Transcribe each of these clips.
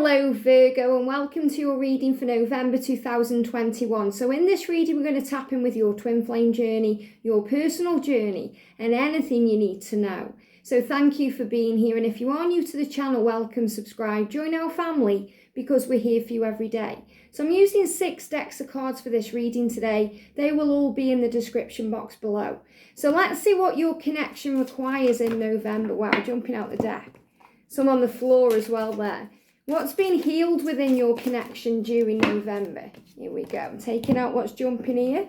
Hello Virgo, and welcome to your reading for November 2021. So in this reading we're going to tap in with your twin flame journey, your personal journey, and anything you need to know. So thank you for being here, and if you are new to the channel, welcome, subscribe, join our family because we're here for you every day. So I'm using 6 decks of cards for this reading today. They will all be in the description box below. So let's see what your connection requires in November. Wow, jumping out the deck. Some on the floor as well there. What's been healed within your connection during November? Here we go. I'm taking out what's jumping here.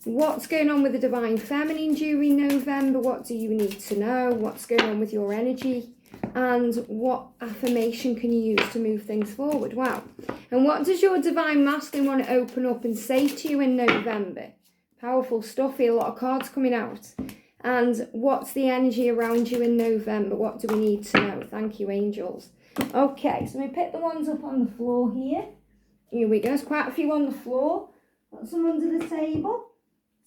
What's going on with the Divine Feminine during November? What do you need to know? What's going on with your energy? And what affirmation can you use to move things forward? Wow. And what does your Divine Masculine want to open up and say to you in November? Powerful stuff here. A lot of cards coming out. And what's the energy around you in November? What do we need to know? Thank you, angels. Okay, so we pick the ones up on the floor here. Here we go. There's quite a few on the floor. Got some under the table.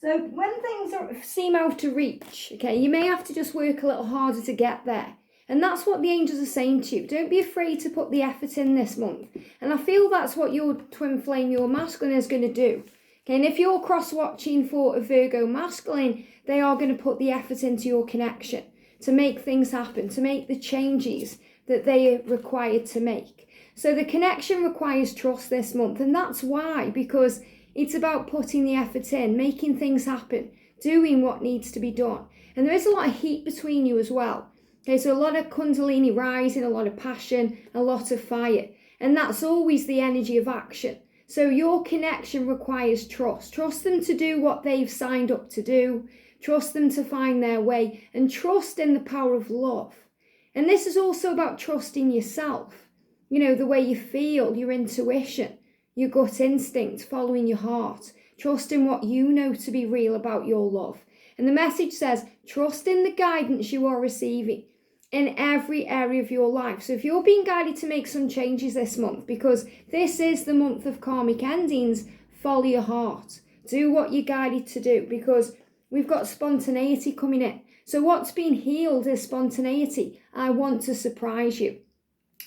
So when things seem out of reach, okay, you may have to just work a little harder to get there. And that's what the angels are saying to you. Don't be afraid to put the effort in this month. And I feel that's what your twin flame, your masculine, is going to do. Okay, and if you're cross-watching for a Virgo masculine, they are going to put the effort into your connection to make things happen, to make the changes that they are required to make. So the connection requires trust this month, and that's why, because it's about putting the effort in, making things happen, doing what needs to be done. And there is a lot of heat between you as well. Okay, so a lot of Kundalini rising, a lot of passion, a lot of fire, and that's always the energy of action. So your connection requires trust. Trust them to do what they've signed up to do. Trust them to find their way, and trust in the power of love. And this is also about trusting yourself. You know, the way you feel, your intuition, your gut instinct, following your heart. Trust in what you know to be real about your love. And the message says, trust in the guidance you are receiving in every area of your life. So if you're being guided to make some changes this month, because this is the month of karmic endings, follow your heart. Do what you're guided to do, because we've got spontaneity coming in. So what's been healed is spontaneity. I want to surprise you.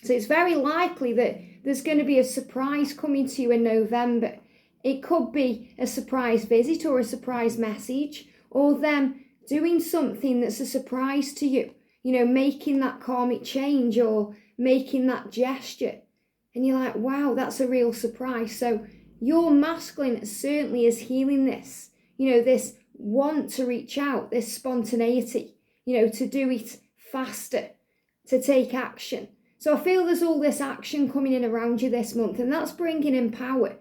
So it's very likely that there's going to be a surprise coming to you in November. It could be a surprise visit or a surprise message, or them doing something that's a surprise to you. You know, making that karmic change or making that gesture. And you're like, wow, that's a real surprise. So your masculine certainly is healing this. You know, this want to reach out, this spontaneity, you know, to do it faster, to take action. So I feel there's all this action coming in around you this month, and that's bringing in power.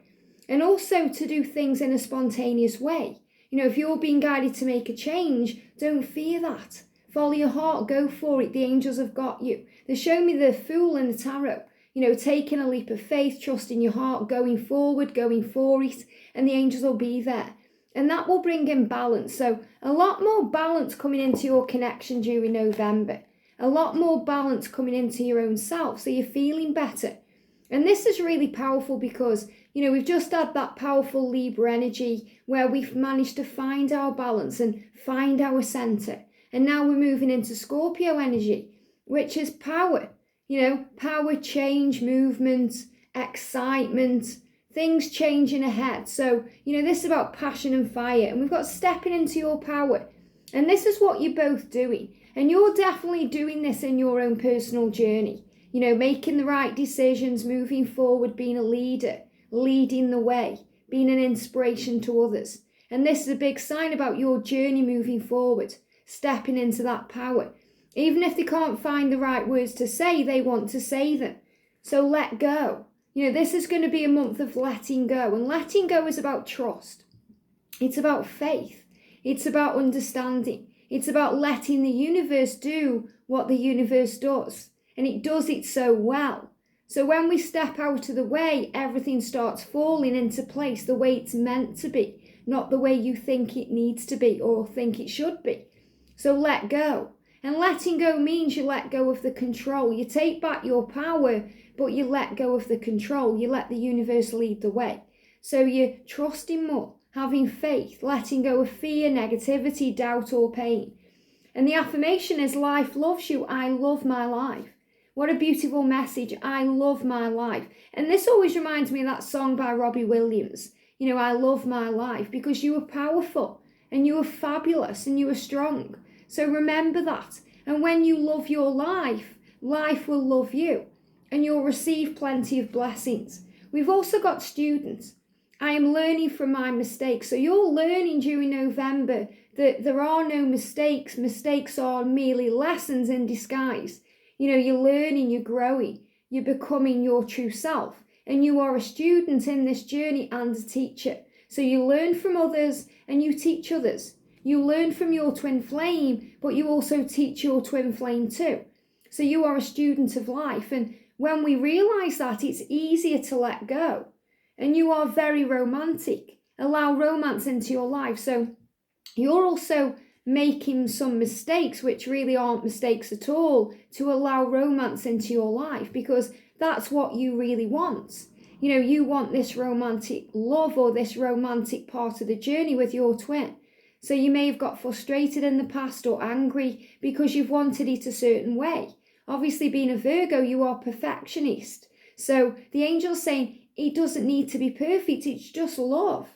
And also to do things in a spontaneous way. You know, if you're being guided to make a change, don't fear that. Follow your heart, go for it. The angels have got you. They show me the Fool in the tarot, you know, taking a leap of faith, trusting your heart, going forward, going for it, and the angels will be there. And that will bring in balance. So a lot more balance coming into your connection during November. A lot more balance coming into your own self. So you're feeling better. And this is really powerful because, you know, we've just had that powerful Libra energy where we've managed to find our balance and find our center. And now we're moving into Scorpio energy, which is power. You know, power, change, movement, excitement, things changing ahead. So, you know, this is about passion and fire, and we've got stepping into your power. And this is what you're both doing. And you're definitely doing this in your own personal journey. You know, making the right decisions, moving forward, being a leader, leading the way, being an inspiration to others. And this is a big sign about your journey moving forward, stepping into that power. Even if they can't find the right words to say, they want to say them. So let go. You know, this is going to be a month of letting go. And letting go is about trust. It's about faith. It's about understanding. It's about letting the universe do what the universe does. And it does it so well. So when we step out of the way, everything starts falling into place the way it's meant to be, not the way you think it needs to be or think it should be. So let go. And letting go means you let go of the control. You take back your power, but you let go of the control. You let the universe lead the way. So you're trusting more, having faith, letting go of fear, negativity, doubt, or pain. And the affirmation is, life loves you. I love my life. What a beautiful message. I love my life. And this always reminds me of that song by Robbie Williams. I love my life, because you are powerful and you are fabulous and you are strong. So remember that. And when you love your life, life will love you and you'll receive plenty of blessings. We've also got students. I am learning from my mistakes. So you're learning during November that there are no mistakes. Mistakes are merely lessons in disguise. You're learning, you're growing, you're becoming your true self. And you are a student in this journey and a teacher. So you learn from others and you teach others. You learn from your twin flame, but you also teach your twin flame too. So you are a student of life. And when we realize that, it's easier to let go. And you are very romantic. Allow romance into your life. So you're also making some mistakes, which really aren't mistakes at all, to allow romance into your life, because that's what you really want. You want this romantic love or this romantic part of the journey with your twin. So you may have got frustrated in the past or angry because you've wanted it a certain way. Obviously, being a Virgo, you are perfectionist. So the angel's saying it doesn't need to be perfect, it's just love.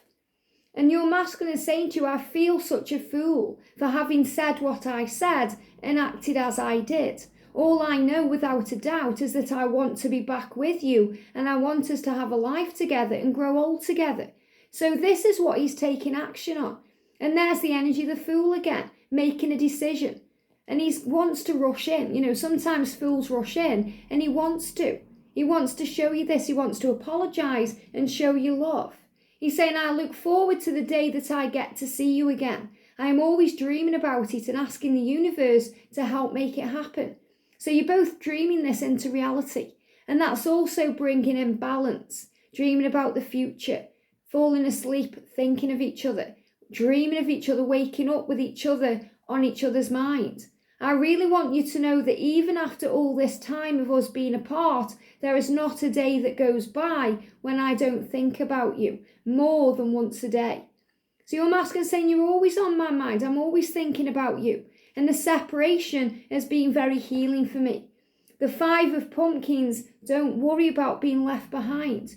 And your masculine is saying to you, I feel such a fool for having said what I said and acted as I did. All I know without a doubt is that I want to be back with you and I want us to have a life together and grow old together. So this is what he's taking action on. And there's the energy of the fool again, making a decision. And he wants to rush in. Sometimes fools rush in and he wants to. He wants to show you this. He wants to apologize and show you love. He's saying, I look forward to the day that I get to see you again. I am always dreaming about it and asking the universe to help make it happen. So you're both dreaming this into reality. And that's also bringing in balance, dreaming about the future, falling asleep, thinking of each other, dreaming of each other, waking up with each other on each other's mind. I really want you to know that even after all this time of us being apart, there is not a day that goes by when I don't think about you more than once a day. So your masculine is saying, you're always on my mind. I'm always thinking about you. And the separation has been very healing for me. The 5 of pumpkins, don't worry about being left behind.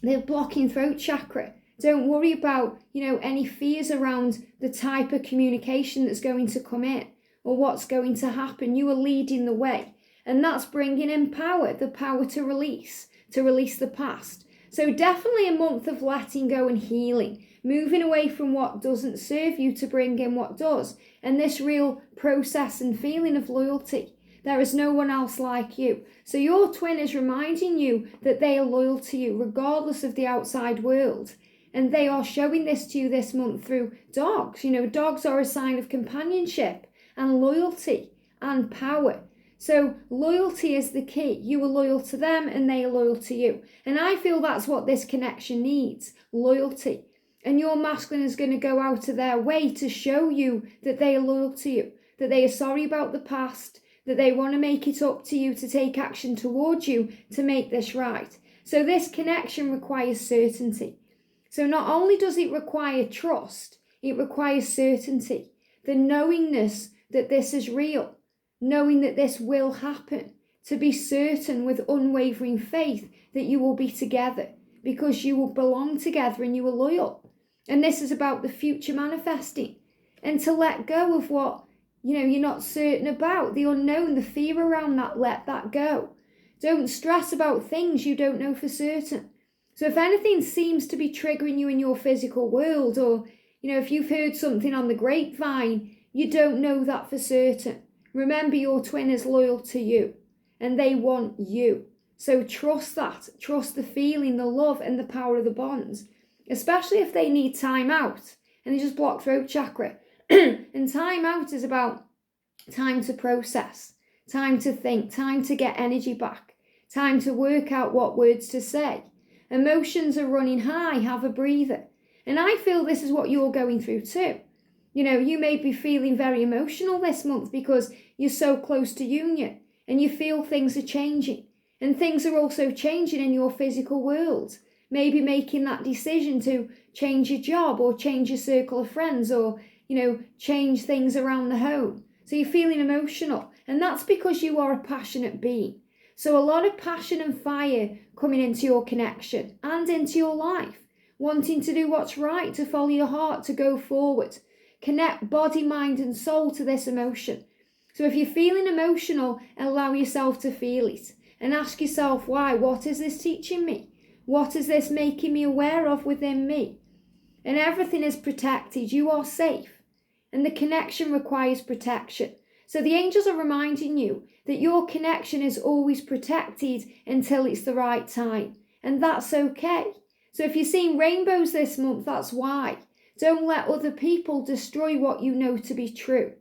They're blocking throat chakra. Don't worry about, any fears around the type of communication that's going to come in or what's going to happen. You are leading the way. And that's bringing in power, the power to release the past. So definitely a month of letting go and healing, moving away from what doesn't serve you to bring in what does. And this real process and feeling of loyalty. There is no one else like you. So your twin is reminding you that they are loyal to you regardless of the outside world. And they are showing this to you this month through dogs. Dogs are a sign of companionship and loyalty and power. So loyalty is the key. You are loyal to them and they are loyal to you. And I feel that's what this connection needs, loyalty. And your masculine is going to go out of their way to show you that they are loyal to you, that they are sorry about the past, that they want to make it up to you, to take action towards you to make this right. So this connection requires certainty. So not only does it require trust, it requires certainty, the knowingness that this is real, knowing that this will happen, to be certain with unwavering faith that you will be together because you will belong together and you are loyal. And this is about the future manifesting, and to let go of what, you're not certain about, the unknown, the fear around that, let that go. Don't stress about things you don't know for certain. So if anything seems to be triggering you in your physical world, or, if you've heard something on the grapevine, you don't know that for certain. Remember, your twin is loyal to you and they want you. So trust that. Trust the feeling, the love and the power of the bonds, especially if they need time out and they just block throat chakra. And time out is about time to process, time to think, time to get energy back, time to work out what words to say. Emotions are running high, have a breather. And I feel this is what you're going through too. You may be feeling very emotional this month because you're so close to union and you feel things are changing. And things are also changing in your physical world. Maybe making that decision to change your job or change your circle of friends or, change things around the home. So you're feeling emotional. And that's because you are a passionate being. So a lot of passion and fire coming into your connection and into your life, wanting to do what's right, to follow your heart, to go forward. Connect body, mind and soul to this emotion. So if you're feeling emotional, allow yourself to feel it and ask yourself why. What is this teaching me? What is this making me aware of within me? And everything is protected. You are safe. And the connection requires protection. So the angels are reminding you that your connection is always protected until it's the right time. And that's okay. So if you're seeing rainbows this month, that's why. Don't let other people destroy what you know to be true.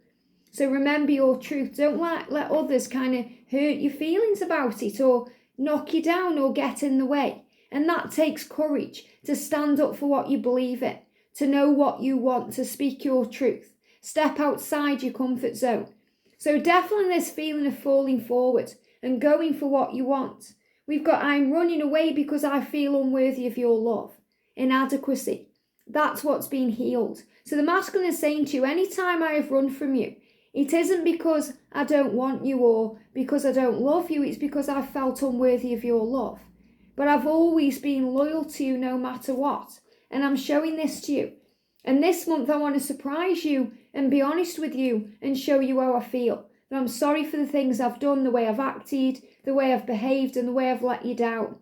So remember your truth. Don't let others kind of hurt your feelings about it or knock you down or get in the way. And that takes courage to stand up for what you believe in, to know what you want, to speak your truth. Step outside your comfort zone. So definitely this feeling of falling forward and going for what you want. We've got, I'm running away because I feel unworthy of your love. Inadequacy. That's what's been healed. So the masculine is saying to you, anytime I have run from you, it isn't because I don't want you or because I don't love you. It's because I felt unworthy of your love. But I've always been loyal to you no matter what. And I'm showing this to you. And this month I want to surprise you and be honest with you and show you how I feel. That I'm sorry for the things I've done, the way I've acted, the way I've behaved and the way I've let you down.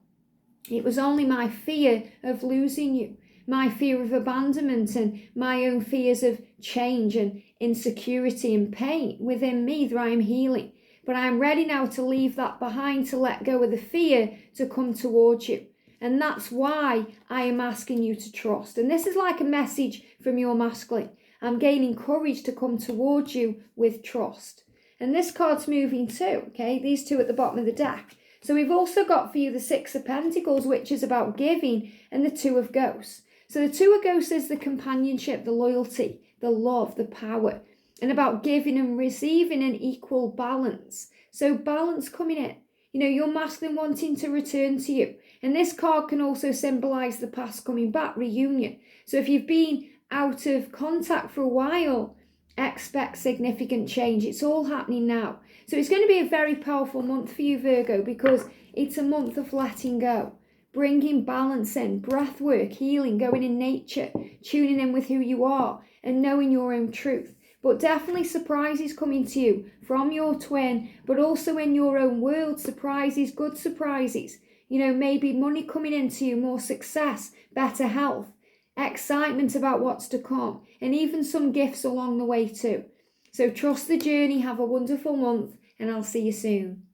It was only my fear of losing you, my fear of abandonment and my own fears of change and insecurity and pain within me that I'm healing. But I'm ready now to leave that behind, to let go of the fear to come towards you. And that's why I am asking you to trust. And this is like a message from your masculine. I'm gaining courage to come towards you with trust. And this card's moving too, okay? These two at the bottom of the deck. So we've also got for you the Six of Pentacles, which is about giving, and the Two of Ghosts. So the Two of Ghosts is the companionship, the loyalty, the love, the power, and about giving and receiving an equal balance. So balance coming in. You know, your masculine wanting to return to you. And this card can also symbolize the past coming back, reunion. So if you've been out of contact for a while, expect significant change. It's all happening now. So it's going to be a very powerful month for you, Virgo, because it's a month of letting go, bringing balance in, breath work, healing, going in nature, tuning in with who you are and knowing your own truth. But definitely surprises coming to you from your twin, but also in your own world, surprises, good surprises. You know, maybe money coming into you, more success, better health, excitement about what's to come, and even some gifts along the way too. So trust the journey, have a wonderful month, and I'll see you soon.